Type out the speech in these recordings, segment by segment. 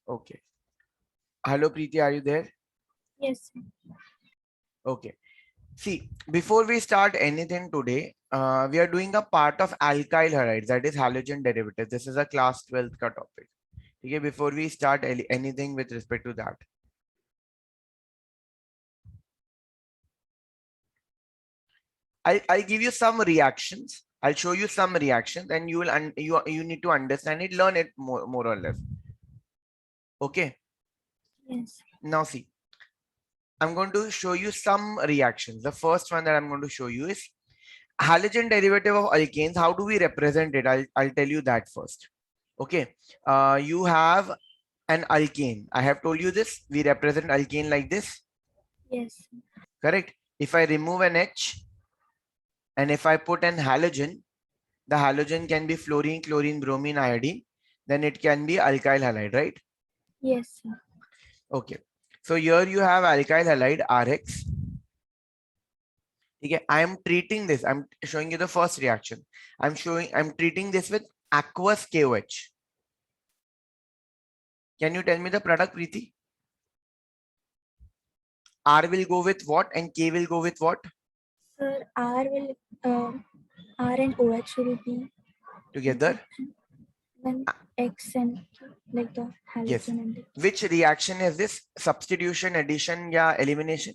Okay. Hello, Preeti, are you there? Yes. Okay. See, before we start anything today, we are doing a part of alkyl halides, that is halogen derivatives. This is a class 12th ka topic. Okay, before we start anything with respect to that, I'll give you some reactions. I'll show you some reactions, and you will you need to understand it, learn it more or less. Okay. Yes. Now see, I'm going to show you some reactions. The first one that I'm going to show you is halogen derivative of alkanes. How do we represent it? I'll tell you that first. Okay. You have an alkane. I have told you this. We represent alkane like this. Yes. Correct. If I remove an H and if I put an halogen, the halogen can be fluorine, chlorine, bromine, iodine. Then it can be alkyl halide, right? Yes. Okay. So here you have alkyl halide RX. Okay. I am treating this. I'm showing you the first reaction. I'm treating this with aqueous KOH. Can you tell me the product, Preeti? R will go with what and K will go with what? Sir, R and OH will be Together? when X and Q, like the Yes. halogen and the Which reaction is this? Substitution, addition, yeah, elimination?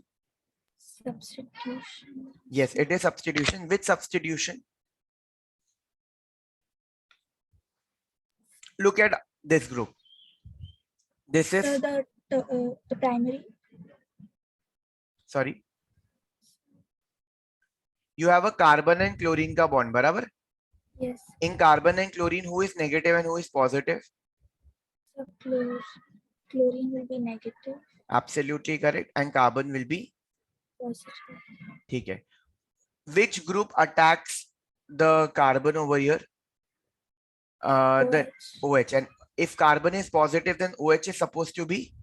substitution. Yes, it is substitution. Which substitution? Look at this group. This Sir, is, the primary. sorry. You have a carbon and chlorine ka bond, barabar? Yes. In carbon and chlorine, who is negative and who is positive? So chlorine will be negative, Absolutely correct. And carbon will be, positive. okay. Which group attacks the carbon over here? The OH. OH. And if carbon is positive, then OH is supposed to be?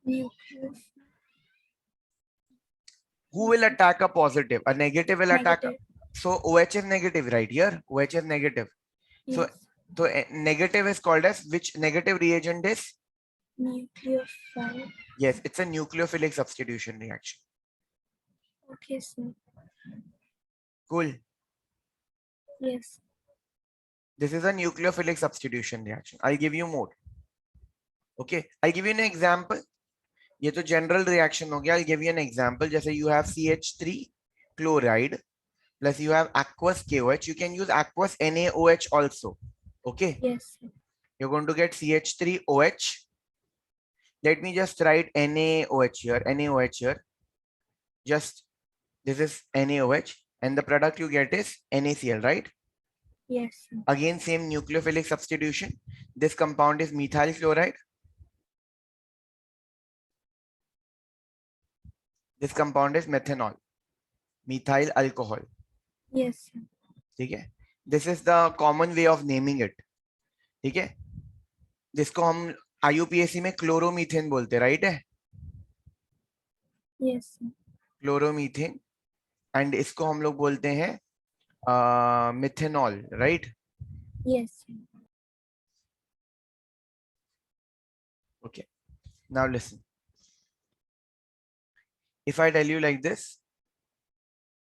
Nucleus. Who will attack a positive? A negative will attack. Negative. So OH is negative, right? Here, OH is negative. So, Yes. so negative is called as, which negative reagent is? Nucleophile. Yes, it's a nucleophilic substitution reaction. Okay, sir. Cool. Yes. This is a nucleophilic substitution reaction. I'll give you more. Okay, I'll give you an example. ये तो general reaction हो गया. I'll give you an example. जैसे you have CH3 chloride plus you have aqueous KOH. You can use aqueous NaOH also. Okay. Yes. You're going to get CH3OH. Let me just write NaOH here. NaOH here. Just this is NaOH, and the product you get is NaCl, right? Yes. Again, same nucleophilic substitution. This compound is methyl chloride. This compound is methanol, methyl alcohol. Yes. ठीक है? This is the common way of naming it. ठीक है? जिसको हम IUPAC में chloromethane बोलते, right है? Yes. Chloromethane. And इसको हम लोग बोलते हैं methanol, right? Yes. Okay. Now listen. If I tell you like this,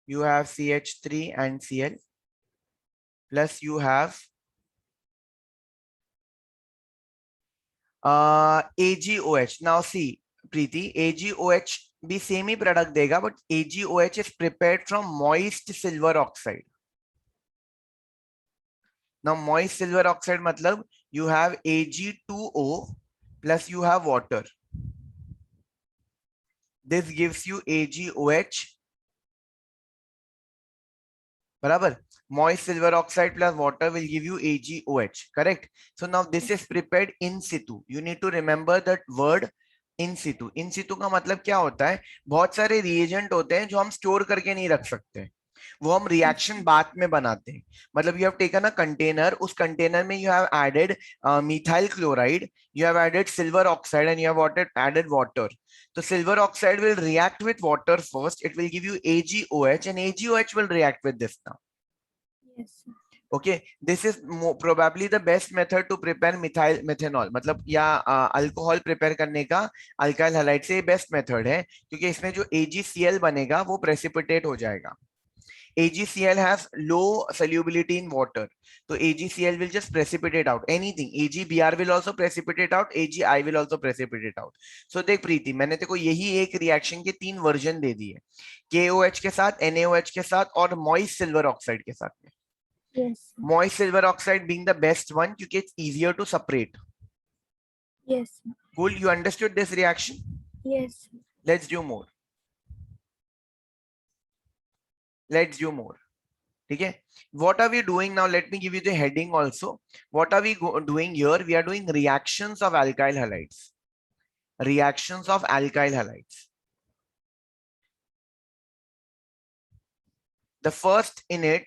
you have CH3 and Cl plus you have AgOH. Now see, Preeti, AgOH भी same ही product देगा, but AgOH is prepared from moist silver oxide. Now moist silver oxide matlab you have Ag2O plus you have water. This gives you AgOH. Barabar? Moist silver oxide plus water will give you AgOH, correct? So now this is prepared in situ. You need to remember that word in situ. In situ का मतलब क्या होता है? बहुत सारे reagent होते हैं जो हम store करके नहीं रख सकते, वो हम reaction बाद में बनाते हैं. मतलब you have taken a container, उस container में you have added methyl chloride, you have added silver oxide and you have added water. So silver oxide will react with water first. It will give you AgOH and AgOH will react with this now. Yes. Okay, this is probably the best method to prepare methyl methanol, मतलब या alcohol prepare करने का alkyl halide से best method है, क्योंकि इसमें जो AgCl बनेगा वो प्रेसिपिटेट हो जाएगा. AgCl has low solubility in water, so AgCl will just precipitate out anything. AgBr will also precipitate out, AgI will also precipitate out. So देख प्रीति, मैंने तेको यही एक रिएक्शन के 3 वर्जन दे दिए, KOH के साथ, NaOH के साथ और moist silver oxide के साथ में. Yes. Moist silver oxide being the best one क्योंकि it's easier to separate. Yes. Cool, you understood this reaction? Yes. Let's do more. Let's do more. Okay, what are we doing now? Let me give you the heading also. What are we doing here? We are doing reactions of alkyl halides. Reactions of alkyl halides. The first in it,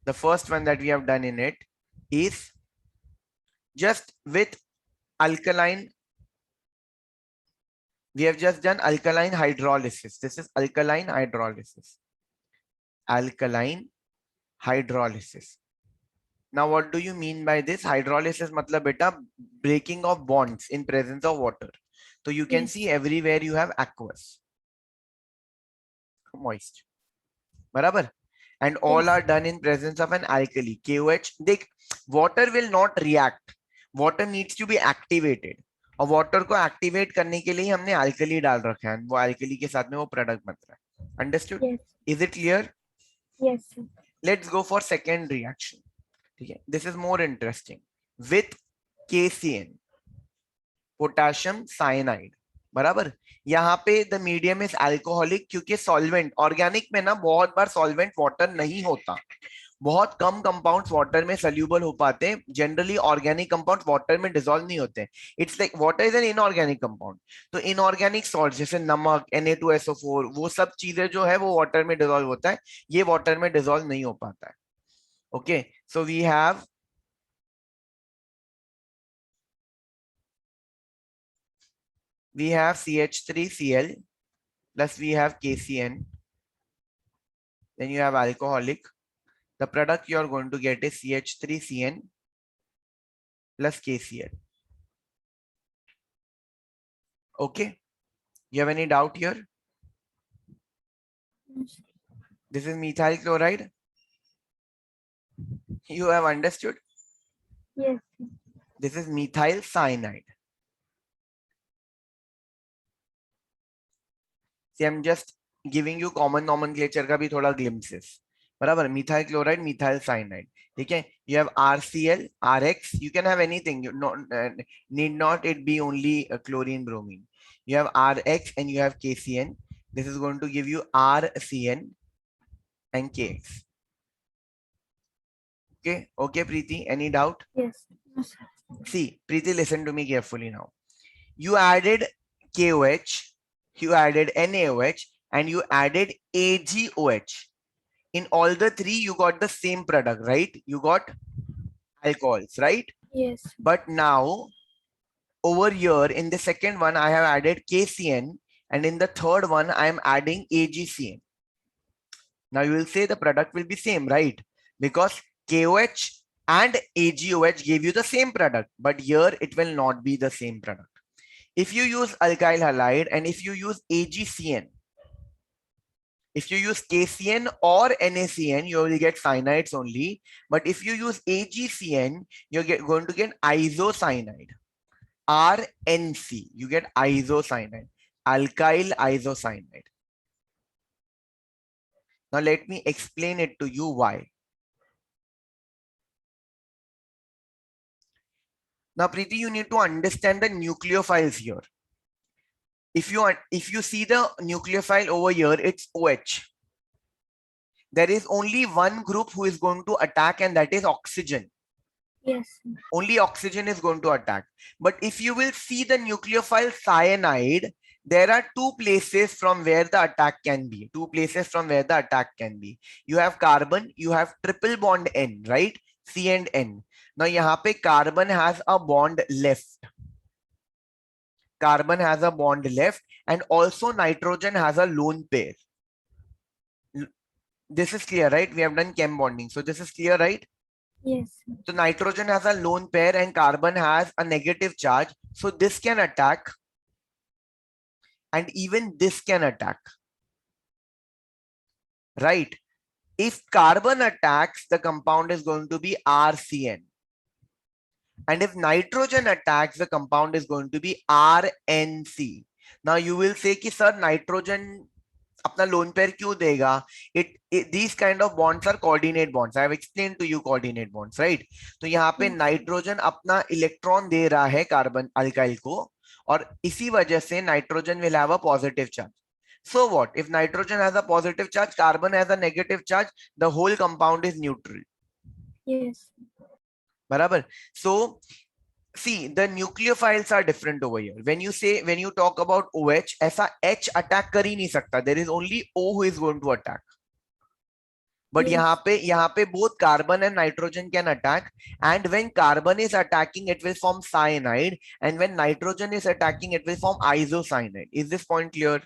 the first one that we have done in it is just with alkaline. We have just done alkaline hydrolysis. This is alkaline hydrolysis. Alkaline hydrolysis. Now, what do you mean by this? Hydrolysis matlab beta breaking of bonds in presence of water. So you can Yes. see everywhere you have aqueous, moist. Barabar? And all Yes. are done in presence of an alkali. KOH. Water will not react. Water needs to be activated. और water को activate करने के लिए हमने alkali डाल रखा है, वो अल्कली के साथ में वो प्रोडक्ट बन रहा है. Understood? Yes. Is it clear? Yes. Let's go for second reaction. ठीक है, this is more interesting. With KCN, potassium cyanide. बराबर, यहाँ पे द मीडियम इज अल्कोहलिक, क्योंकि सॉल्वेंट ऑर्गेनिक में ना बहुत बार सॉल्वेंट वाटर नहीं होता. बहुत कम कंपाउंड्स वाटर में सोल्यूबल हो पाते हैं. जनरली ऑर्गेनिक कंपाउंड्स वाटर में डिसॉल्व नहीं होते. It's like water is an inorganic compound. तो इनऑर्गेनिक सॉल्ट जैसे नमक, Na2SO4, वो सब चीजें जो है वो वाटर में डिसॉल्व होता है. ये वाटर में डिसॉल्व नहीं हो पाता है. Okay, so we have CH3Cl plus we have KCN. Then you have alcoholic. The product you are going to get is CH3CN plus KCl. Okay. You have any doubt here? Yes. This is methyl chloride. You have understood? Yes. This is methyl cyanide. See, I'm just giving you common nomenclature का भी थोड़ा glimpses. बराबर, methyl chloride, methyl cyanide. ठीक है, you have RCl, RX. You can have anything. You need not it be only chlorine, bromine. You have RX and you have KCN. This is going to give you RCN and KX. Okay, okay, Preeti. Any doubt? Yes. Yes. See, Preeti, listen to me carefully now. You added KOH, you added NaOH, and you added AgOH. In all the three, you got the same product, right? You got alcohols, right? Yes. But now, over here in the second one, I have added KCN, and in the third one, I am adding AgCN. Now you will say the product will be same, right? Because KOH and AgOH gave you the same product, but here it will not be the same product. If you use alkyl halide and if you use AgCN, if you use KCN or NaCN, you will get cyanides only. But if you use AgCN, you're going to get isocyanide. RNC, you get isocyanide, alkyl isocyanide. Now let me explain it to you why. Now, Preeti, you need to understand the nucleophiles here. If you see the nucleophile over here, it's OH. There is only one group who is going to attack, and that is oxygen. Yes. Only oxygen is going to attack. But if you will see the nucleophile cyanide, there are two places from where the attack can be. Two places from where the attack can be. You have carbon, you have triple bond N, right? C and N. Now, यहाँ पे carbon has a bond left. Carbon has a bond left, and also nitrogen has a lone pair. This is clear, right? We have done chem bonding. So this is clear, right? Yes, sir. So nitrogen has a lone pair and carbon has a negative charge. So this can attack and even this can attack, right? If carbon attacks, the compound is going to be RCN. And if nitrogen attacks, the compound is going to be RNC. Now you will say कि sir nitrogen अपना lone pair क्यों देगा? These kind of bonds are coordinate bonds. I have explained to you coordinate bonds, right? तो यहाँ पे Yes. nitrogen अपना electron दे रहा है कार्बन अल्काइल को और इसी वजह से nitrogen will have a positive charge. So what? If nitrogen has a positive charge, carbon has a negative charge, the whole compound is neutral. Yes. बराबर? So see, the nucleophiles are different over here. When you talk about OH, ऐसा H attack कर ही नहीं सकता. There is only O who is going to attack. But Yes. यहाँ पे both carbon and nitrogen can attack. And when carbon is attacking, it will form cyanide. And when nitrogen is attacking, it will form isocyanide. Is this point clear?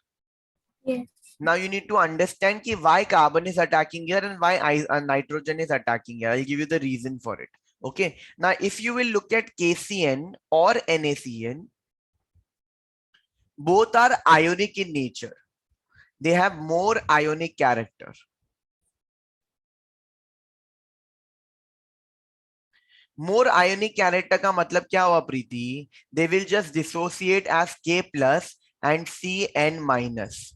Yes. Now you need to understand ki why carbon is attacking here and why nitrogen is attacking here. I'll give you the reason for it. Okay. Now, if you will look at KCN or NaCN, both are ionic in nature. They have more ionic character. More ionic character का मतलब क्या हुआ प्रीति? They will just dissociate as K plus and Cn minus.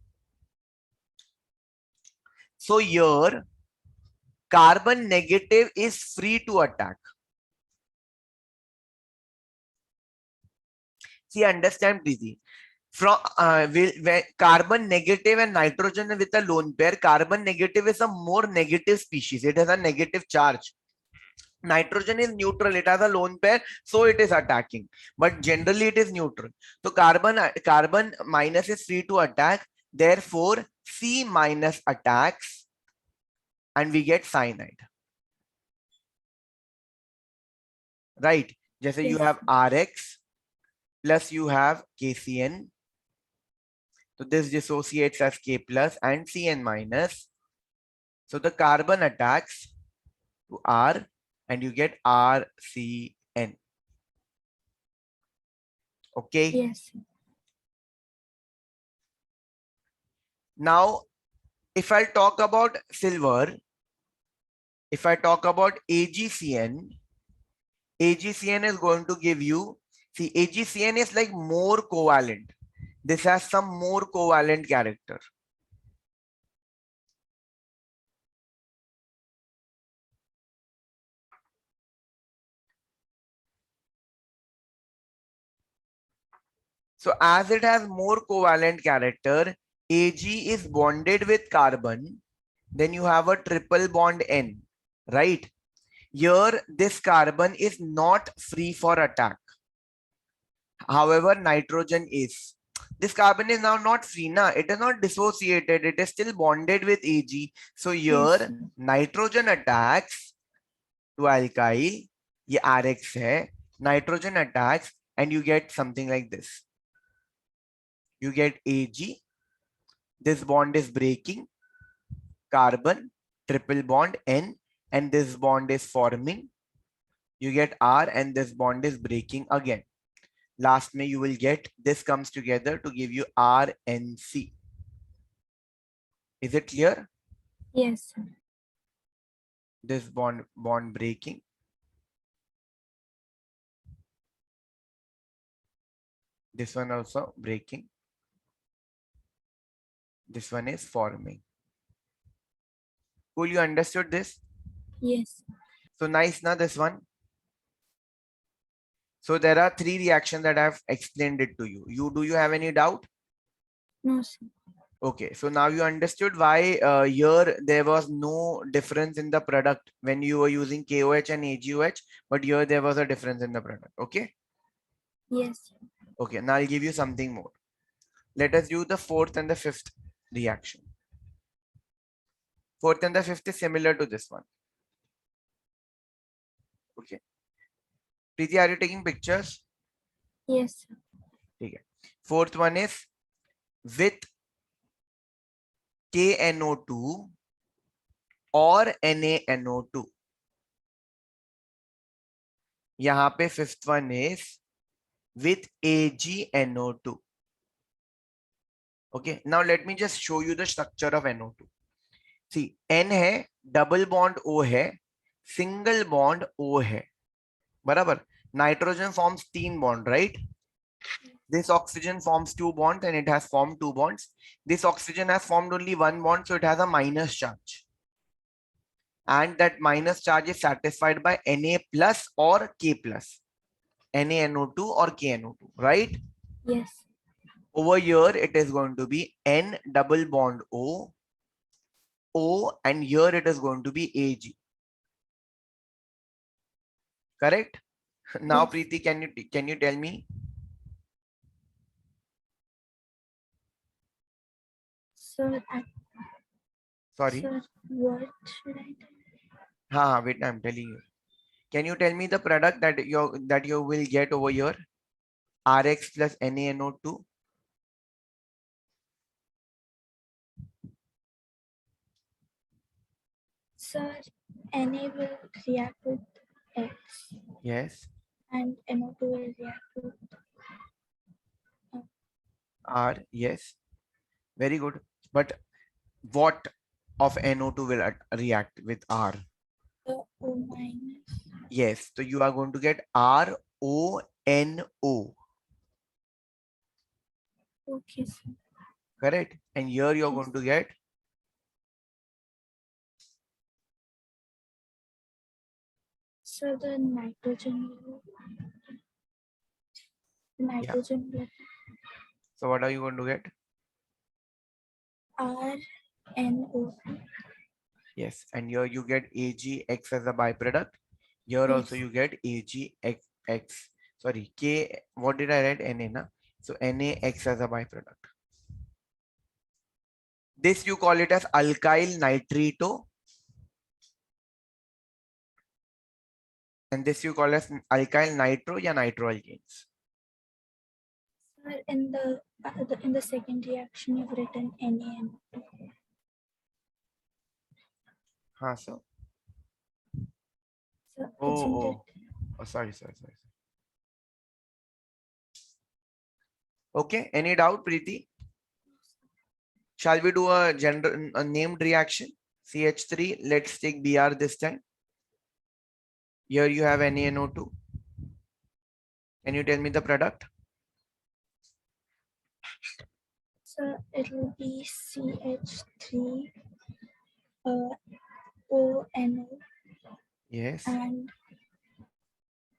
So here, carbon negative is free to attack. See, understand, Preeti. From carbon negative and nitrogen with a lone pair, carbon negative is a more negative species. It has a negative charge. Nitrogen is neutral. It has a lone pair, so it is attacking. But generally, it is neutral. So carbon minus is free to attack. Therefore, C minus attacks, and we get cyanide. Right? Just you Yes. have RX plus you have KCN. So this dissociates as K plus and Cn minus. So the carbon attacks to R and you get RCN. Okay. Yes. Now, if I talk about silver, if I talk about AgCN, AgCN is going to give you, see, AgCN is like more covalent. This has some more covalent character. So as it has more covalent character, Ag is bonded with carbon, then you have a triple bond N, right? Here, this carbon is not free for attack. However, nitrogen is. This carbon is now not free, na? It is not dissociated. It is still bonded with Ag. So here, Yes. nitrogen attacks to alkyl. ये RX है. Nitrogen attacks and you get something like this. You get Ag. This bond is breaking. Carbon, triple bond N, and this bond is forming. You get R and this bond is breaking again. Last May you will get this comes together to give you RNC. Is it clear? Yes. This bond breaking. This one also breaking. This one is forming. Cool, you understood this? Yes. So nice, na this one. So there are 3 reactions that I've explained it to you. Do you have any doubt? No, sir. Okay, so now you understood why here there was no difference in the product when you were using KOH and AgOH, but here there was a difference in the product. Okay. Yes. Okay, now I'll give you something more. Let us do the 4th and the 5th reaction. 4th and the 5th is similar to this one. Okay. Preeti, are you taking pictures? Yes. Okay. 4th one is with KNO2 or NaNO2. यहाँ पे fifth one is with AgNO2. Okay, now let me just show you the structure of NO2. See, N है, double bond O है, single bond O है, बराबर. Nitrogen forms 3 bond, right? This oxygen forms 2 bonds and it has formed 2 bonds. This oxygen has formed only 1 bond, so it has a minus charge. And that minus charge is satisfied by Na plus or K plus. NaNO2 or KNO2, right? Yes. Over here, it is going to be N double bond O, O, and here it is going to be Ag. Correct? Now, Yes. Preeti, can you tell me? Sir, Sorry. sir, what should I do? Wait, I'm telling you. Can you tell me the product that you will get over here? Rx plus NaNO2. Sir, Na will react with X Yes. and NO2 will react with R. Yes. Very good. But what of NO2 will react with R? the O minus. Yes. So you are going to get RONO. Okay, sir. Correct? And here you're Yes. going to get So the nitrogen will. Nitrogen will so what are you going to get? RNO2. Yes, and here you get AgX as a byproduct. Here also Yes. you get AgX. Sorry, K. What did I write? Na. Na? So NaX as a byproduct. This you call it as alkyl nitrito, and this you call as alkyl nitro or nitroalkanes. Sir, in the second reaction, you've written NaNO2. So. So Oh, isn't it? sorry. Okay, any doubt, Preeti? Shall we do a named reaction? CH3, let's take Br this time. Here you have NaNO2. Can you tell me the product? So it will be CH3 ONO Yes. and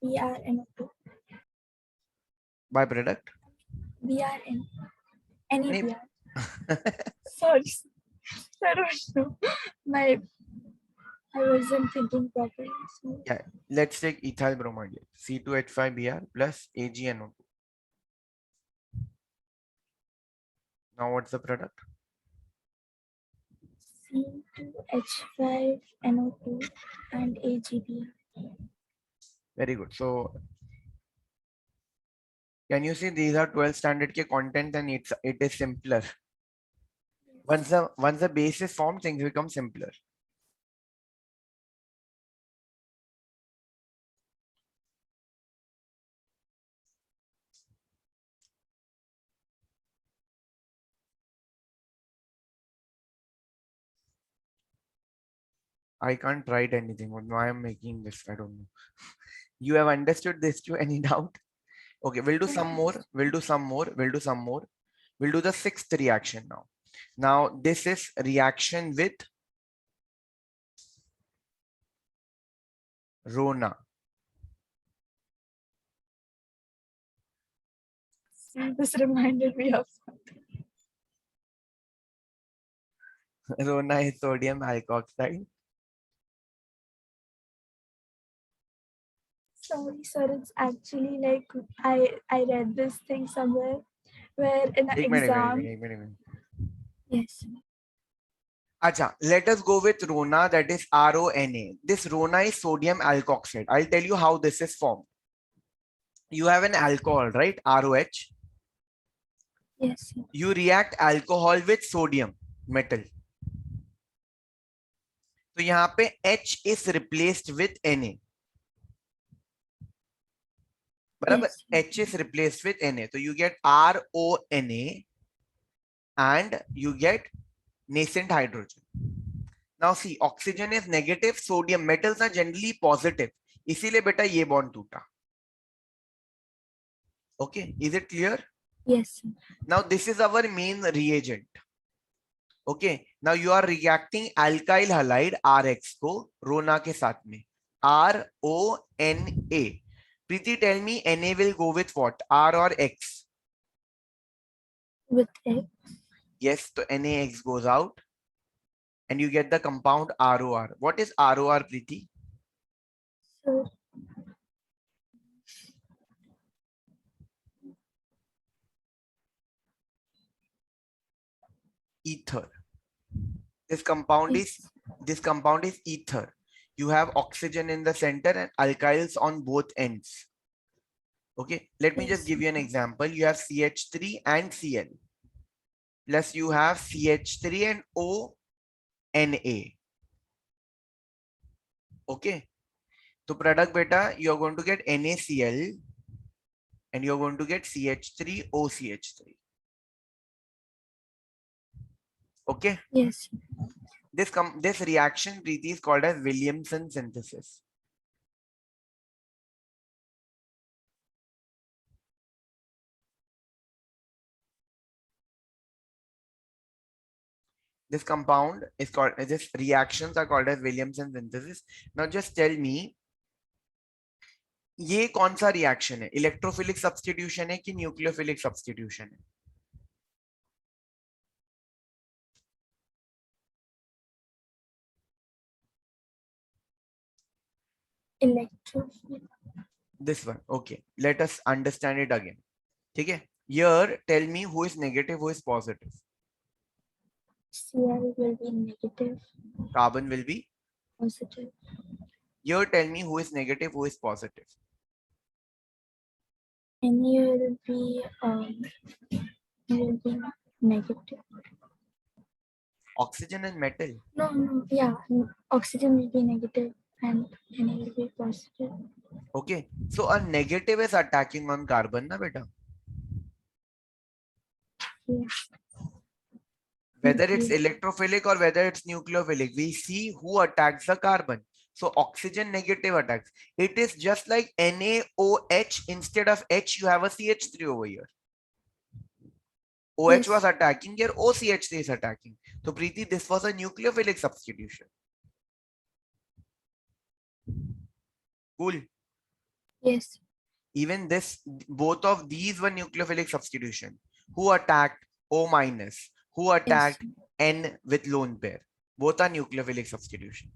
BRNO2. Byproduct. BRN. Any Any- BR. Sorry. I don't know. I wasn't thinking properly. So. Yeah, let's take ethyl bromide. C2H5Br plus AgNO2. Now what's the product? C2H5NO2 and AgBr. Very good. So can you see these are 12 standard ke content and it is simpler. Once the base is formed, things become simpler. I can't write anything. Why I'm making this? I don't know. You have understood this too? Any doubt? Okay, we'll do some more. We'll do some more. We'll do some more. We'll do the sixth reaction now. Now this is reaction with Rona. See, this reminded me of something. Rona is sodium alkoxide. Sorry, sir. It's actually like I read this thing somewhere where in an एक exam. minute. Yes. Acha, let us go with Rona, that is RONA. This Rona is sodium alkoxide. I'll tell you how this is formed. You have an alcohol, right? ROH. Yes. You react alcohol with sodium metal. So यहाँ पे H is replaced with Na. बराबर. Yes. H is replaced with Na, so you get RONA and you get nascent hydrogen. Now see, oxygen is negative, sodium, metals are generally positive, इसीलिए बेटा ये bond टूटा. Okay, is it clear? Yes. Now this is our main reagent. Okay, now you are reacting alkyl halide RX को रोना के साथ में RONA. Preeti, tell me Na will go with what, R or X? With X. Yes, so NaX goes out and you get the compound ROR. What is ROR, Preeti? So Ether. This compound yes. is ether. You have oxygen in the center and alkyls on both ends. Okay, let me just Yes. give you an example. You have CH3 and Cl. Plus you have CH3 and ONA. Okay. So product beta, you are going to get NaCl and you are going to get CH3OCH3. Okay. Yes. This reaction, Preeti, is called as Williamson synthesis. This compound is called, this reactions are called as Williamson synthesis. Now just tell me, ये कौन सा reaction है, electrophilic substitution है कि nucleophilic substitution है? Electrophilic. This one. Okay, let us understand it again. ठीक है. Here tell me who is negative, who is positive. Cl will be negative. Carbon will be Positive. here. Tell me who is negative, who is positive. Na will be negative. Oxygen and metal. No, yeah. Oxygen will be negative and Na will be positive. Okay, so a negative is attacking on carbon, na beta? Yes. Whether it's Yes. electrophilic or whether it's nucleophilic, we see who attacks the carbon. So oxygen negative attacks. It is just like NaOH, instead of H, you have a CH3 over here. OH Yes. was attacking, here OCH3 is attacking. So Preeti, this was a nucleophilic substitution. Cool. Yes. Even this, both of these were nucleophilic substitution. Who attacked O minus? Who attacked N with lone pair? Both are nucleophilic substitution.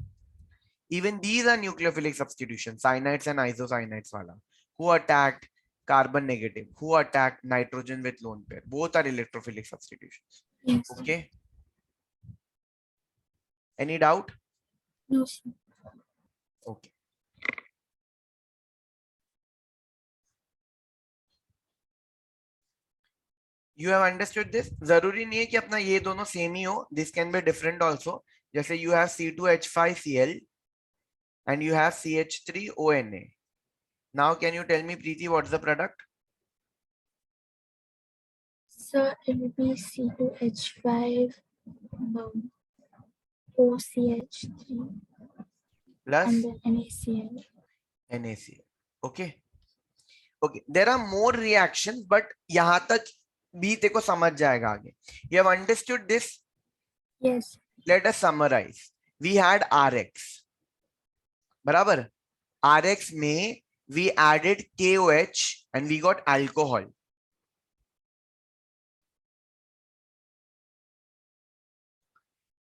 Even these are nucleophilic substitution, cyanides and isocyanides wala. Who attacked carbon negative? Who attacked nitrogen with lone pair? Both are electrophilic substitutions. Yes. Okay. Any doubt? No, sir. Okay. You have understood this? जरूरी नहीं है कि अपना ये दोनों same ही हो. This can be different also. जैसे you have C2H5Cl and you have CH3ONA. Now can you tell me, Preeti, what's the product? So it will be C2H5 OCH3 Plus and then NaCl. NaCl. Okay. Okay. There are more reactions, but यहाँ तक भी तेको समझ जाएगा आगे. You have understood this? Yes. Let us summarize. We had RX. बराबर. RX में we added KOH and we got alcohol.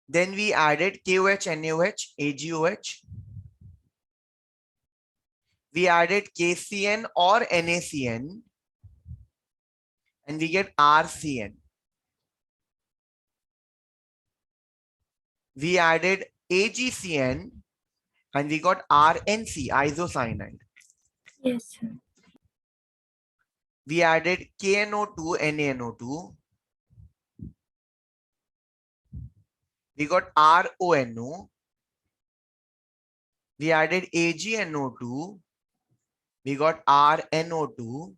Then we added KOH, NaOH, AgOH. We added KCN or NaCN and we get RCN. We added AgCN and we got RNC, isocyanide. Yes, sir. We added KNO2, NaNO2. We got RONO. We added AgNO2. we got RNO2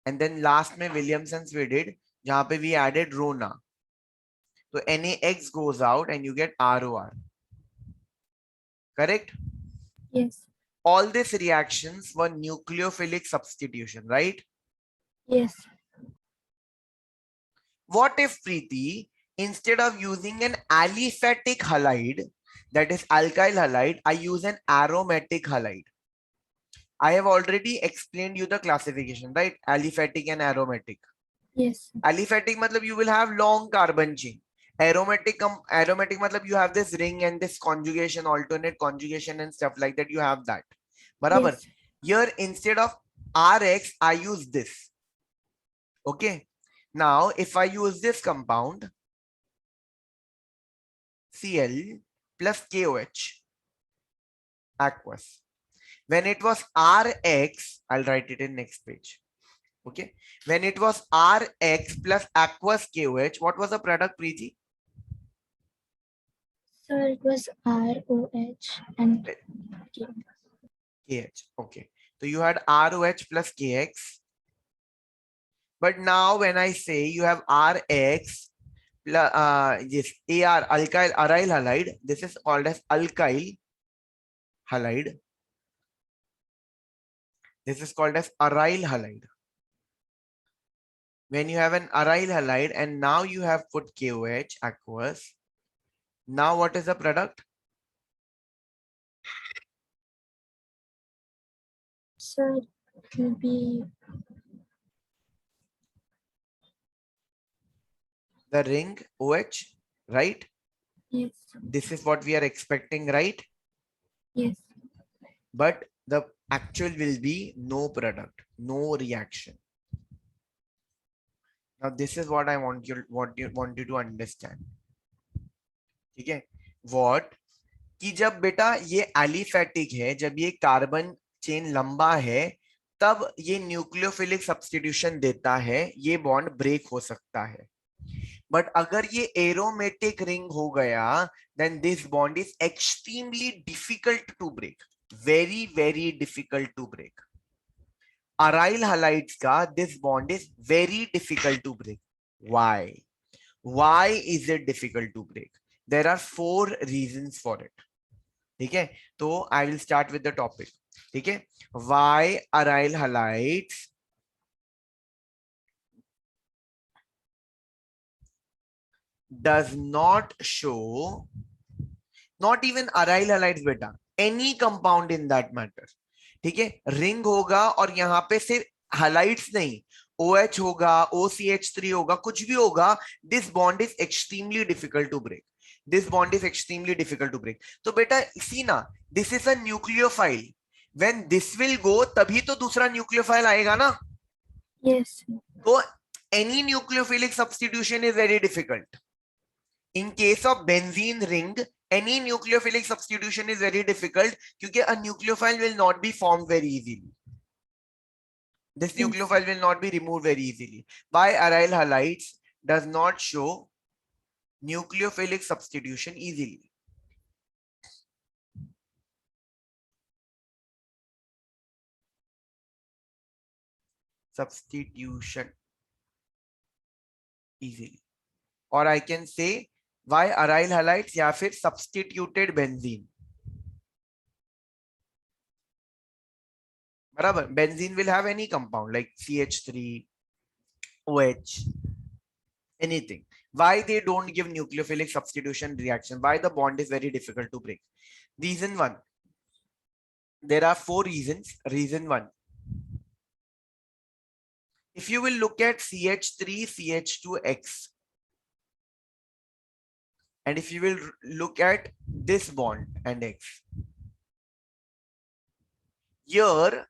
and then last में Williamson's we did जहाँ पे we added Rona. So NaX goes out and you get ROR. Correct? Yes. All these reactions were nucleophilic substitution, right? Yes. What if, Preeti, instead of using an aliphatic halide, that is alkyl halide, I use an aromatic halide? I have already explained you the classification, right? Aliphatic and aromatic. Yes. Aliphatic matlab you will have long carbon chain. Aromatic matlab you have this ring and this conjugation, alternate conjugation and stuff like that. You have that. Barabar. Yes. Here instead of Rx, I use this. Okay. Now, if I use this compound, Cl plus KOH, aqueous. When it was Rx, I'll write it in next page. Okay. When it was Rx plus aqueous KOH, what was the product, Preeti? So it was ROH and KH. Okay. So you had ROH plus KX. But now when I say you have RX plus yes, AR alkyl aryl halide, this is called as alkyl halide. This is called as aryl halide. When you have an aryl halide and now you have put KOH aqueous. Now what is the product? so it will be The ring OH, right? yes. This is what we are expecting, right? Yes. But the actual will be no product, no reaction. Now this is what I want you to understand. ठीक है? What? कि जब बेटा ये aliphatic है, जब ये carbon chain लंबा है, तब ये न्यूक्लियोफिलिक सब्स्टिट्यूशन देता है, ये बॉन्ड ब्रेक हो सकता है. बट अगर ये एरोमेटिक रिंग हो गया, then this bond is extremely difficult to break. Very, very difficult to break. Aryl halides ka this bond is very difficult to break. Why? Why is it difficult to break? There are 4 reasons for it. ठीक है, तो I will start with the topic. ठीक है, why aryl halides does not show, not even aryl halides बेटा, any compound in that matter. ठीक है, ring होगा और यहाँ पे सिर्फ हाइलाइट्स नहीं, OH होगा, OCH3 होगा, कुछ भी होगा, this bond is extremely difficult to break. This bond is extremely difficult to break. तो बेटा सी ना, this is a nucleophile. When this will go तभी तो दूसरा न्यूक्लियोफाइल आएगा ना. Yes. तो any nucleophilic substitution is very difficult. In case of benzene ring, any nucleophilic substitution is very difficult because a nucleophile will not be formed very easily. This Yes. nucleophile will not be removed very easily. Why aryl halides does not show nucleophilic substitution easily? Substitution easily. Or I can say why aryl halides या फिर substituted benzene. बराबर, benzene will have any compound like CH3, OH, anything. Why they don't give nucleophilic substitution reaction? Why the bond is very difficult to break? Reason 1. There are 4 reasons. Reason 1. If you will look at CH3, CH2X, and if you will look at this bond and X, here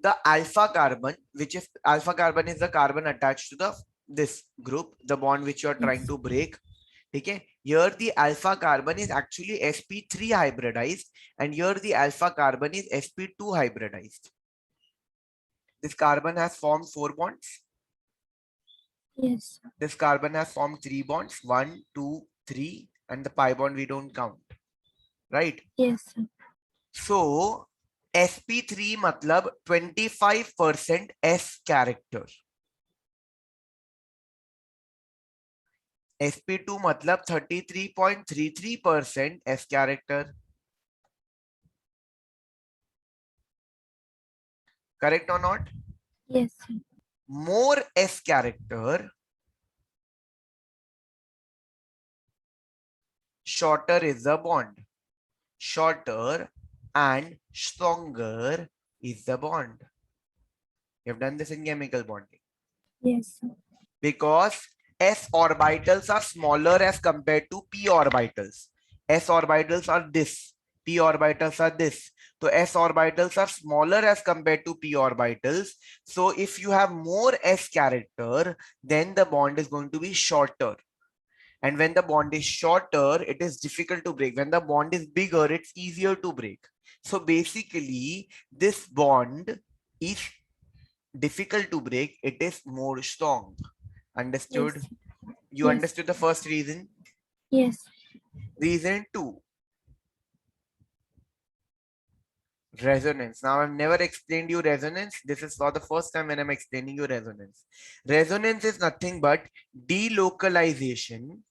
the alpha carbon, which is alpha carbon is the carbon attached to the this group, the bond which you are trying to break. Okay, here the alpha carbon is actually sp3 hybridized, and here the alpha carbon is sp2 hybridized. This carbon has formed 4 bonds. Yes. This carbon has formed 3 bonds, 1, 2, 3, and the pi bond we don't count, right? Yes. So sp3 मतलब 25% s character, sp2 मतलब 33.33% s character, correct or not? Yes. More s character, shorter is the bond, shorter and stronger is the bond. You have done this in chemical bonding. Yes. Because s orbitals are smaller as compared to p orbitals. S orbitals are this, p orbitals are this. So s orbitals are smaller as compared to p orbitals. So if you have more s character, then the bond is going to be shorter. And when the bond is shorter, it is difficult to break. When the bond is bigger, it's easier to break. So basically, this bond is difficult to break. It is more strong. Understood? Yes. You Yes. understood the first reason? Yes. Reason two, resonance. Now, I've never explained you resonance. This is for the first time when I'm explaining you resonance. Resonance is nothing but delocalization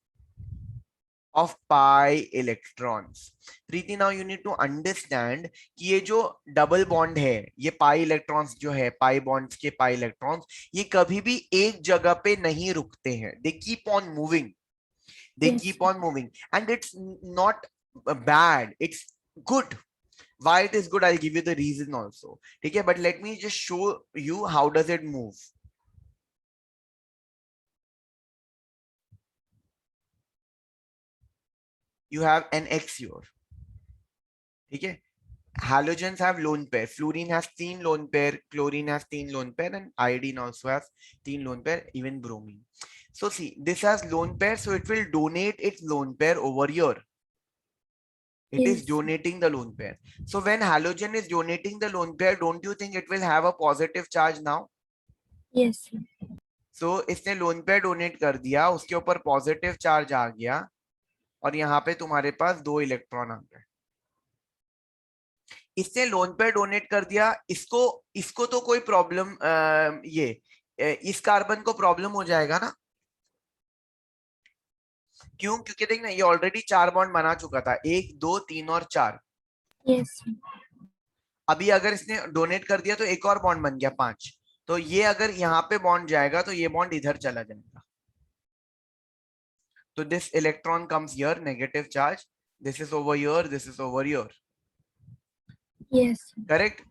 of pi electrons. Preeti, now you need to understand कि ये जो double bond है, ये pi electrons जो है, pi bonds के pi electrons, ये कभी भी एक जगह पे नहीं रुकते हैं. They keep on moving. They Yes. keep on moving, and it's not bad. It's good. Why it is good? I'll give you the reason also. Okay, but let me just show you how does it move. You have an X here. Okay. Halogens have lone pair. Fluorine has 3 lone pair. Chlorine has 3 lone pair, and iodine also has 3 lone pair. Even bromine. So see, this has lone pair, so it will donate its lone pair over here. It is Yes. donating the lone pair. So when halogen is donating the lone pair, don't you think it will have a positive charge now? Yes. So इसने lone pair donate कर दिया, उसके ऊपर positive charge आ गया, और यहाँ पे तुम्हारे पास 2 इलेक्ट्रॉन आ गए. इसने लोन पेयर डोनेट कर दिया, इसको इसको तो कोई प्रॉब्लम, इस कार्बन को प्रॉब्लम हो जाएगा ना. क्यों? क्योंकि देख ना, ये ऑलरेडी 4 बॉन्ड बना चुका था, 1 2 3 और 4. Yes. अभी अगर इसने डोनेट कर दिया तो एक और बॉन्ड बन गया 5. तो ये अगर यहाँ पे बॉन्ड जाएगा तो ये बॉन्ड इधर चला जाएगा. तो this electron comes here, negative charge. This is over here, this is over here. Yes. Correct?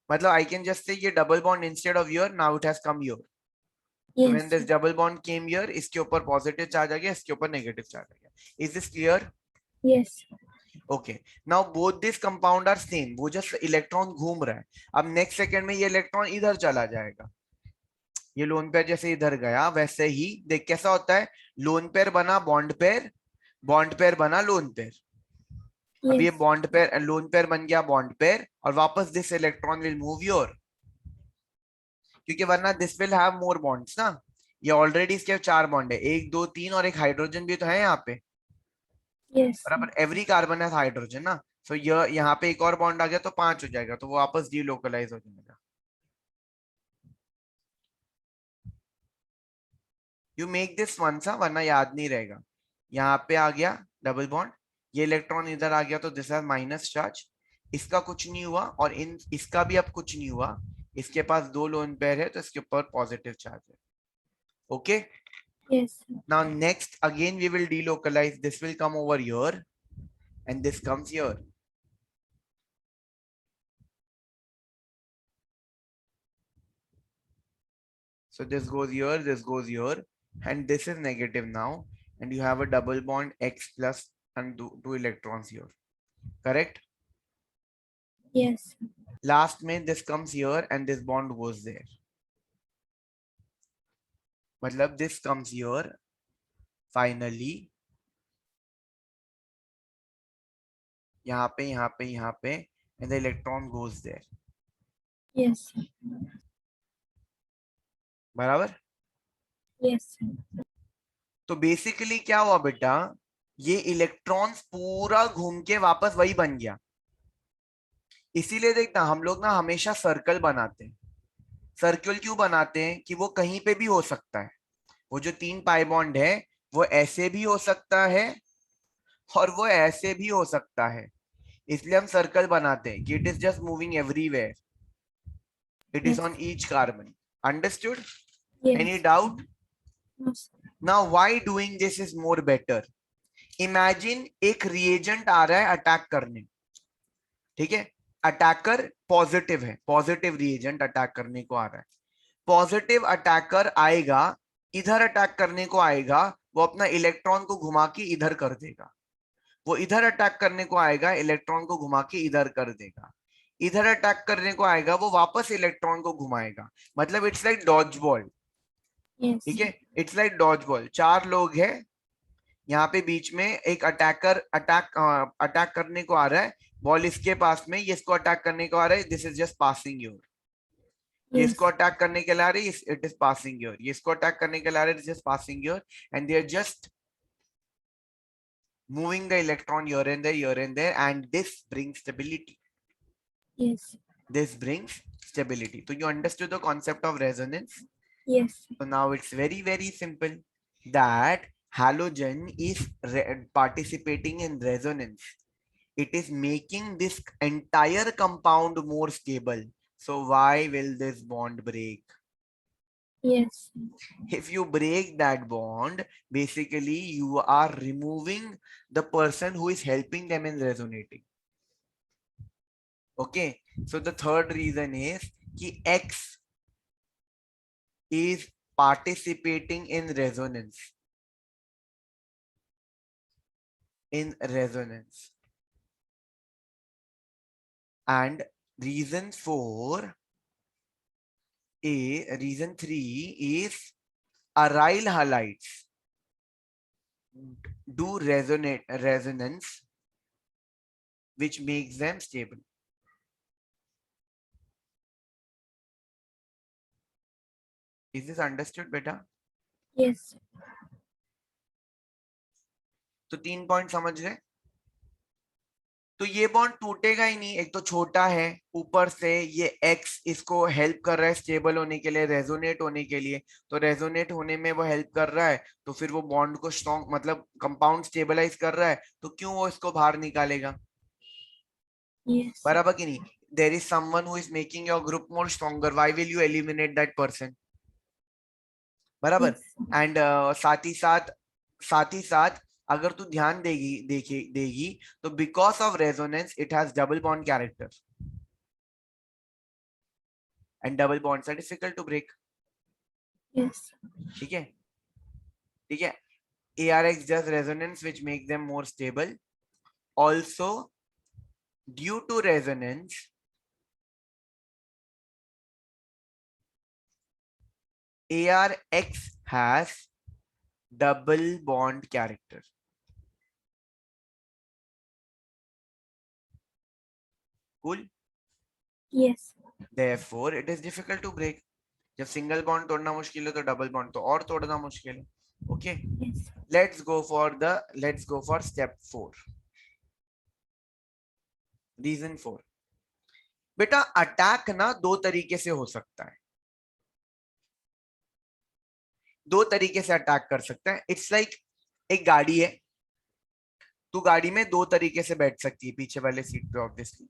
मतलब I can just say ये double bond instead of here, now it has come here. So when Yes. this double bond came here, इसके ऊपर positive charge आ गया, इसके ऊपर negative charge आ गया. Is this clear? Yes. Okay. Now both this compound are same. वो just electron घूम रहा है. अब next second में ये electron इधर चला जाएगा. ये लोन पेयर जैसे इधर गया, वैसे ही देख कैसा होता है. लोन पेयर बना बॉन्ड पेयर बना लोन पेयर. अब ये Yes. Bond pair lone pair बन गया बॉन्ड पेयर, और वापस this electron will move your, क्योंकि वरना this will have more bonds ना. ये ऑलरेडी इसके 4 बॉन्ड है, 1 2 3, और एक हाइड्रोजन भी तो है यहाँ पे. Yes. बराबर, एवरी कार्बन है हाइड्रोजन ना. सो ये यहाँ पे एक और बॉन्ड आ गया तो 5 हो जाएगा, तो वो वापस डीलोकलाइज हो जाएगा. यू मेक दिस वंस, वरना याद नहीं रहेगा. यहाँ पे आ गया डबल बॉन्ड, ये इलेक्ट्रॉन इधर आ गया तो दिस हैज माइनस चार्ज. इसका कुछ नहीं हुआ, और इसका भी अब कुछ नहीं हुआ. इसके पास 2 लोन पेयर है तो इसके ऊपर पॉजिटिव चार्ज है. Okay. Yes. Now next again we will delocalize. This will come over here and this comes here. So this goes here, this goes here, and this is negative now, and you have a double bond X plus and 2 electrons here. Correct? Yes. Last में this comes here and this bond goes there. मतलब this comes here finally, यहाँ पे, and the electron goes there. Yes. बराबर? Yes. तो basically क्या हुआ बेटा, ये इलेक्ट्रॉन्स पूरा घूम के वापस वही बन गया. इसीलिए देखना हम लोग ना हमेशा सर्कल बनाते हैं। सर्कल क्यों बनाते हैं? कि वो कहीं पे भी हो सकता है। वो जो 3 पाई बॉन्ड है वो ऐसे भी हो सकता है और वो ऐसे भी हो सकता है, इसलिए हम सर्कल बनाते हैं कि it is just moving everywhere, it is Yes. On each carbon. Understood? Yes. Any doubt? Yes. Now why doing this is more better? Imagine एक रिएजेंट आ रहा है अटैक करने, ठीक है? अटैकर पॉजिटिव है, पॉजिटिव रिएजेंट अटैक करने को आ रहा है। पॉजिटिव अटैकर आएगा, इधर अटैक करने को आएगा, वो अपना इलेक्ट्रॉन को घुमा के इधर कर देगा। वो इधर अटैक करने को आएगा, इलेक्ट्रॉन को घुमा के इधर कर देगा। इधर अटैक करने को आएगा, वो वापस इलेक्ट्रॉन को घुमाएगा। मतलब it's like dodge ball, Yes. ठीक है? It's like dodge ball. 4 लोग हैं यहाँ पे, बीच में एक अटैकर अटैक करने को आ रहा है, बॉल इसके पास में, ये इसको अटैक करने को आ रहा है, this is just passing your. ये Yes. इसको अटैक करने के लिए आ रही है, इट इज पासिंग योर। ये इसको अटैक करने के लिए आ रहा है, it is passing your, and they are just moving the electron here and there, here and there, and this brings stability. Yes. This brings stability. So you understood the concept of resonance? Yes. So now it's very, very simple that halogen is participating in resonance. It is making this entire compound more stable. So why will this bond break? Yes. If you break that bond, basically you are removing the person who is helping them in resonating. Okay, so the third reason is कि X is participating in resonance. In resonance. And reason 4 reason 3 is aryl halides do resonance, which makes them stable. Is this understood, beta? Yes. तो 3 point समझ गए? तो ये bond टूटेगा ही नहीं, एक तो छोटा है, ऊपर से ये एक्स इसको हेल्प कर रहा है स्टेबल होने के लिए, रेजोनेट होने के लिए। तो रेजोनेट होने में वो हेल्प कर रहा है, तो फिर वो बॉन्ड को स्ट्रॉन्ग, मतलब कंपाउंड स्टेबलाइज कर रहा है, तो क्यों वो इसको बाहर निकालेगा? Yes. बराबर कि नहीं? There is someone who is making your group more stronger, why will you eliminate that person? बराबर। Yes. एंड साथ ही साथ अगर तू ध्यान देगी तो because of resonance it has double bond character, and double bonds are difficult to break. Yes. ठीक है, ठीक है। ARX does resonance which make them more stable. Also, due to resonance, ARX has double bond character. Cool. Yes. Therefore, it is difficult to break. जब single bond तोड़ना मुश्किल है तो double bond तो और तोड़ना मुश्किल है। Okay, Yes. Let's go for step 4। Region 4, बेटा अटैक ना 2 तरीके से हो सकता है, 2 तरीके से अटैक कर सकता है। इट्स लाइक एक गाड़ी है, तू गाड़ी में 2 तरीके से बैठ सकती है, पीछे वाले सीट पे ऑब्वियसली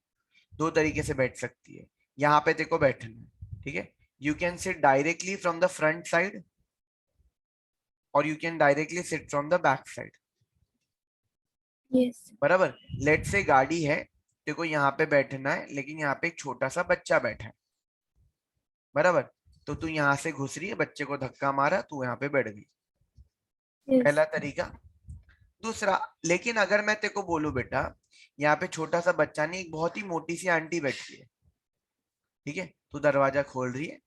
2 तरीके से बैठ सकती है। यहाँ पे तेरे को बैठना है, ठीक है? You can sit directly from the front side और you can directly sit from the back side. Yes. बराबर। लेट से गाड़ी है, तेरे को यहाँ पे बैठना है, लेकिन यहाँ पे एक छोटा सा बच्चा बैठा है, बराबर। तो तू यहाँ से घुस रही है, बच्चे को धक्का मारा, तू यहाँ पे बैठ गई। Yes. पहला तरीका। दूसरा, लेकिन अगर मैं तेरे को बोलूं बेटा यहाँ पे छोटा सा बच्चा नहीं, एक बहुत ही मोटी सी आंटी बैठी है, ठीक है? तू दरवाजा खोल रही है,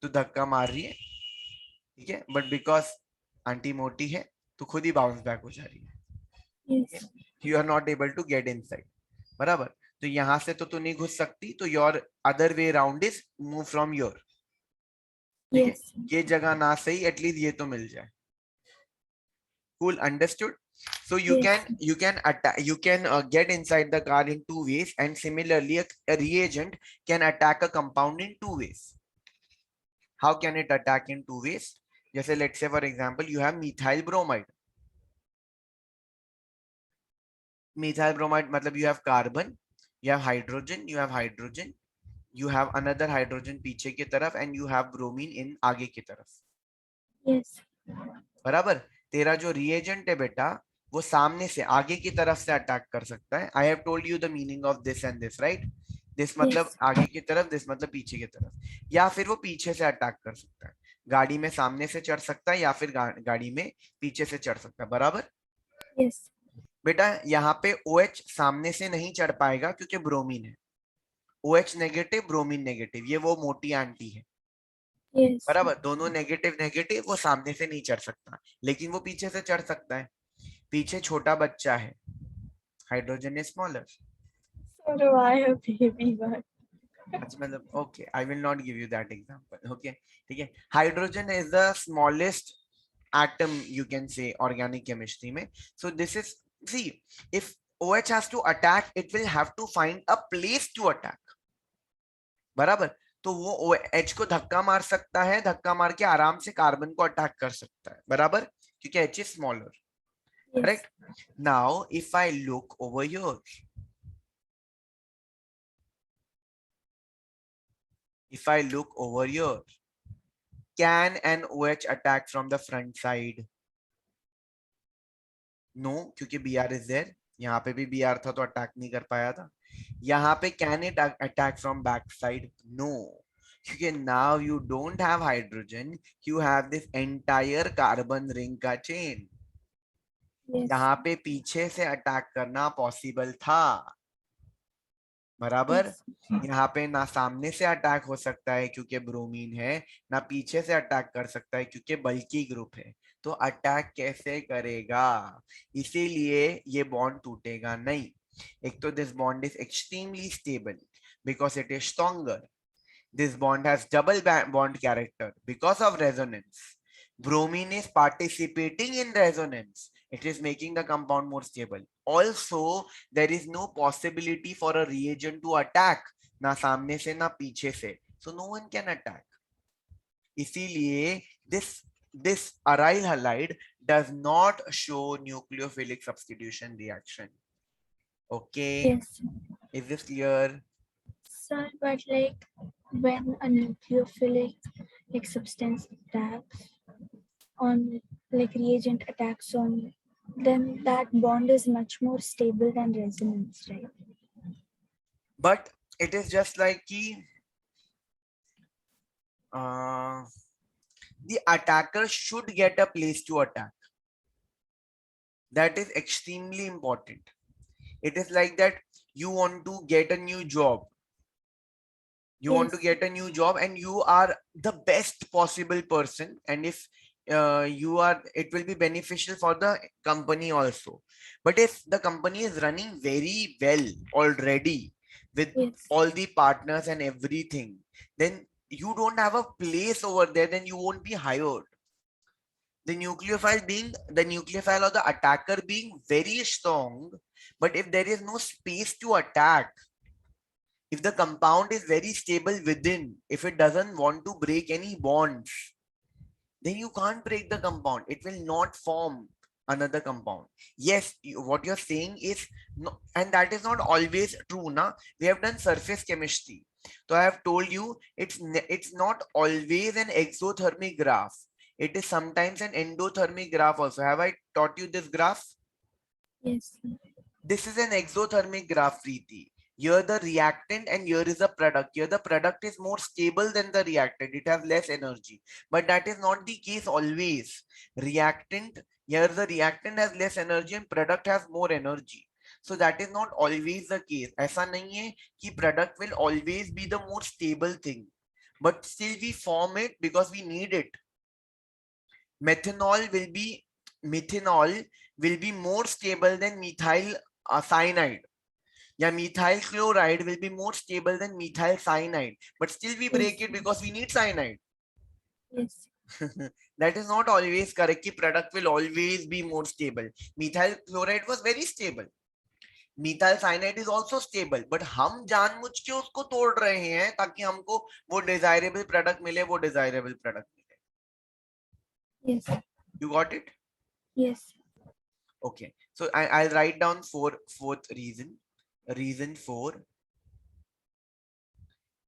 तू धक्का मार रही है, ठीक है? बट बिकॉज आंटी मोटी है तो खुद ही बाउंस बैक हो जा रही है, Yes. You are not able to get inside. बराबर। तो यहां से तो तू नहीं घुस सकती, तो your other way round is move from your, ठीक है? Yes. ये जगह ना सही, एटलीस्ट ये तो मिल जाए। Cool, understood? So you Yes. can attack, you can get inside the car in two ways, and similarly a reagent can attack a compound in two ways. How can it attack in two ways? जैसे let's say for example you have methyl bromide. Methyl bromide मतलब you have carbon, you have hydrogen, you have another hydrogen पीछे की तरफ, and you have bromine in आगे की तरफ. Yes. बराबर. तेरा जो रिएजेंट है बेटा वो सामने से आगे की तरफ से अटैक कर सकता है. I have told you the meaning of this and this, right? This मतलब Yes. आगे की तरफ, दिस मतलब पीछे की तरफ. या फिर वो पीछे से अटैक कर सकता है. गाड़ी में सामने से चढ़ सकता है या फिर गाड़ी में पीछे से चढ़ सकता है. बराबर. Yes. बेटा यहाँ पे OH सामने से नहीं चढ़ पाएगा क्योंकि ब्रोमीन है. OH नेगेटिव, ब्रोमीन नेगेटिव, ये वो मोटी आंटी है. Yes. बराबर. दोनों नेगेटिव नेगेटिव, वो सामने से नहीं चढ़ सकता, लेकिन वो पीछे से चढ़ सकता है. पीछे छोटा बच्चा है, hydrogen is smaller. So do I, a baby one. अच्छा मतलब okay, I will not give you that example. Okay, ठीक है. Hydrogen is the smallest atom, you can say, organic chemistry में. So this is, see, if OH has to attack, it will have to find a place to attack. बराबर. तो वो OH को धक्का मार सकता है, धक्का मार के आराम से कार्बन को अटैक कर सकता है. बराबर, क्योंकि H is smaller. Yes. Correct. Now if I look over here, if I look over here, can an OH attack from the front side? No, क्योंकि Br is there. यहाँ पे भी Br था तो अटैक नहीं कर पाया था. यहाँ पे can it attack from back side? No, क्योंकि now you don't have hydrogen, you have this entire carbon ring का chain. Yes. यहाँ पे पीछे से अटैक करना पॉसिबल था. बराबर. Yes. यहाँ पे ना सामने से अटैक हो सकता है क्योंकि ब्रोमीन है, ना पीछे से अटैक कर सकता है क्योंकि बल्कि ग्रुप है. तो अटैक कैसे करेगा? इसीलिए ये बॉन्ड टूटेगा नहीं. एक तो this bond is extremely stable because it is stronger. This bond has double bond character because of resonance. Bromine is participating in resonance. It is making the compound more stable. Also, there is no possibility for a reagent to attack. ना सामने से ना पीछे से. So no one can attack. इसीलिए this aryl halide does not show nucleophilic substitution reaction. Okay. Yes. Is this clear? Sir, but like when a nucleophilic like substance attacks on like reagent attacks on, then that bond is much more stable than resonance, right? But it is just like ki the attacker should get a place to attack. That is extremely important. It is like that you want to get a new job. You want to get a new job and you are the best possible person, and if you are, it will be beneficial for the company also. But if the company is running very well already with all the partners and everything, then you don't have a place over there, then you won't be hired. The nucleophile or the attacker being very strong, but if there is no space to attack, if the compound is very stable within, if it doesn't want to break any bonds, then you can't break the compound. It will not form another compound. Yes, what you're saying is no, and that is not always true. Na? We have done surface chemistry. So I have told you it's not always an exothermic graph. It is sometimes an endothermic graph also. Have I taught you this graph? Yes. This is an exothermic graph, Preeti. Here the reactant and here is the product. Here the product is more stable than the reactant. It has less energy. But that is not the case always. Reactant, here the reactant has less energy and product has more energy. So that is not always the case. ऐसा नहीं है कि product will always be the more stable thing. But still we form it because we need it. Methanol will be more stable than methyl cyanide. Yeah, methyl chloride will be more stable than methyl cyanide, but still we break it because we need cyanide. Yes. That is not always correct कि product will always be more stable. Methyl chloride was very stable. Methyl cyanide is also stable, but हम जानबूझ के उसको तोड़ रहे हैं ताकि हमको वो desirable product मिले, वो desirable product मिले. Yes. You got it? Yes. Okay. So I'll write down fourth reason. Reason 4.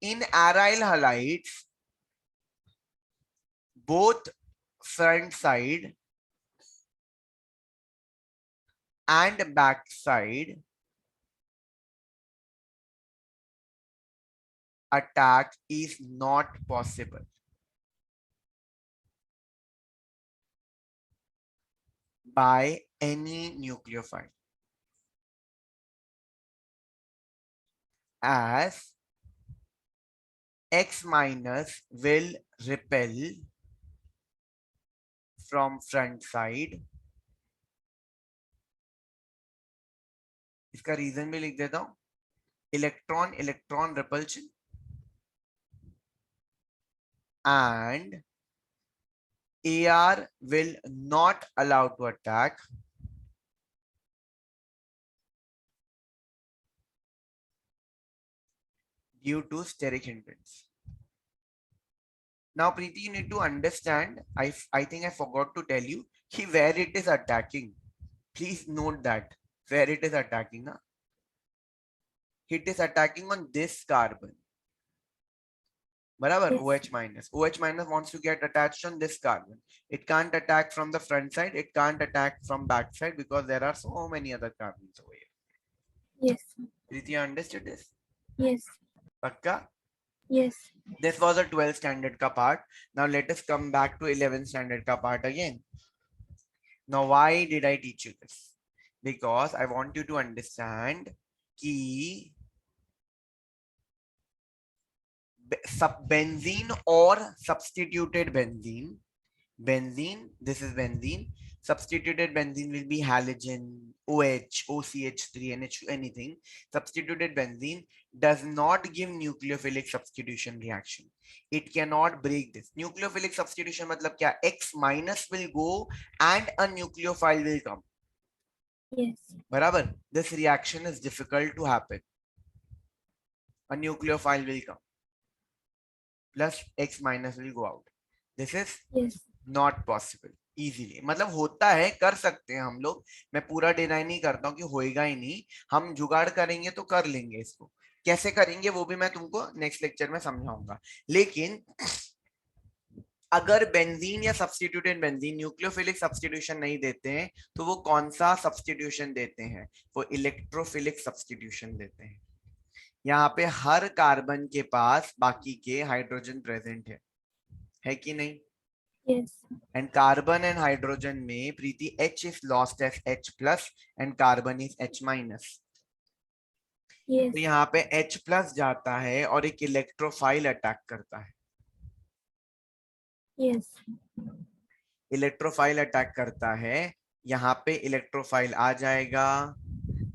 In aryl halides, both front side and back side attack is not possible. By any nucleophile, as X minus will repel from front side. इसका reason भी लिख देता हूं. Electron electron repulsion and AR will not allow to attack due to steric hindrance. Now, Preeti, you need to understand. I think I forgot to tell you where it is attacking. Please note that where it is attacking. Na? It is attacking on this carbon. Barabar, Yes. OH minus. OH minus wants to get attached on this carbon. It can't attack from the front side. It can't attack from back side because there are so many other carbons over here. Yes. Preeti, you understood this? Yes. Pakka? Yes. This was a 12th standard ka part. Now let us come back to 11th standard ka part again. Now why did I teach you this? Because I want you to understand कि benzene or substituted benzene. Benzene, this is benzene. Substituted benzene will be halogen, OH, OCH3, NH2, anything. Substituted benzene does not give nucleophilic substitution reaction. It cannot break this. Nucleophilic substitution matlab kya? X minus will go and a nucleophile will come. Yes. Barabar? This reaction is difficult to happen. A nucleophile will come. Plus X minus will go out. This is Yes. Not possible easily. मतलब होता है, कर सकते हैं हम लोग. मैं पूरा डिनाई नहीं करता हूँ कि होएगा ही नहीं. हम जुगाड़ करेंगे तो कर लेंगे. इसको कैसे करेंगे वो भी मैं तुमको नेक्स्ट लेक्चर में समझाऊंगा. लेकिन अगर बेंजीन या सब्स्टिट्यूटेड बेंजीन न्यूक्लियोफिलिक सब्स्टिट्यूशन नहीं देते हैं तो वो कौन सा सब्स्टिट्यूशन देते हैं? वो इलेक्ट्रोफिलिक सब्स्टिट्यूशन देते हैं. यहाँ पे हर कार्बन के पास बाकी के हाइड्रोजन प्रेजेंट है कि नहीं? Yes. And carbon and hydrogen में प्रीति H is lost as H plus and carbon is H minus. Yes. तो यहाँ पे H plus जाता है और एक इलेक्ट्रोफाइल अटैक करता है. Yes. इलेक्ट्रोफाइल अटैक करता है. यहाँ पे इलेक्ट्रोफाइल आ जाएगा,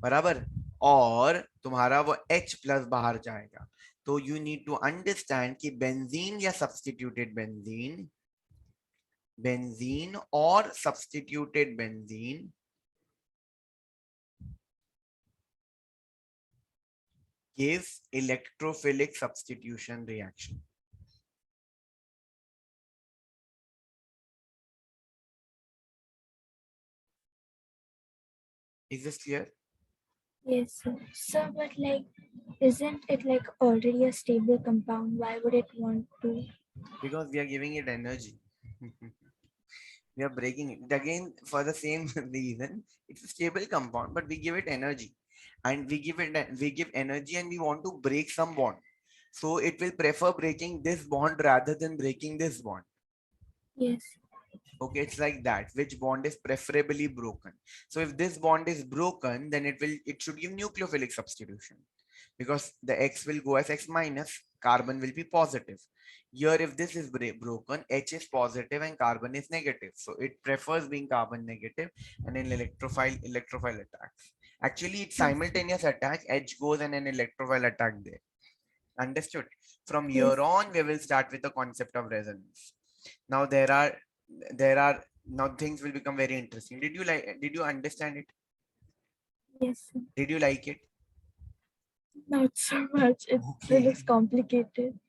बराबर, और तुम्हारा वो H plus बाहर जाएगा. तो you need to understand कि बेंजीन या substituted benzene, benzene or substituted benzene gives electrophilic substitution reaction. Is this clear? Yes. So, but like, isn't it like already a stable compound? Why would it want to? Because we are giving it energy. We are breaking it again for the same reason. It's a stable compound, but we give it energy, and we give energy, and we want to break some bond. So it will prefer breaking this bond rather than breaking this bond. Yes. Okay, it's like that. Which bond is preferably broken? So if this bond is broken, then it should give nucleophilic substitution, because the X will go as X minus, carbon will be positive. Here, if this is broken, H is positive and carbon is negative. So it prefers being carbon negative, and an electrophile attacks. Actually, it's simultaneous attack. H goes and an electrophile attack there. Understood? From here on, we will start with the concept of resonance. Now now things will become very interesting. Did you understand it? Yes, sir. Did you like it? Not so much. It Okay. looks complicated.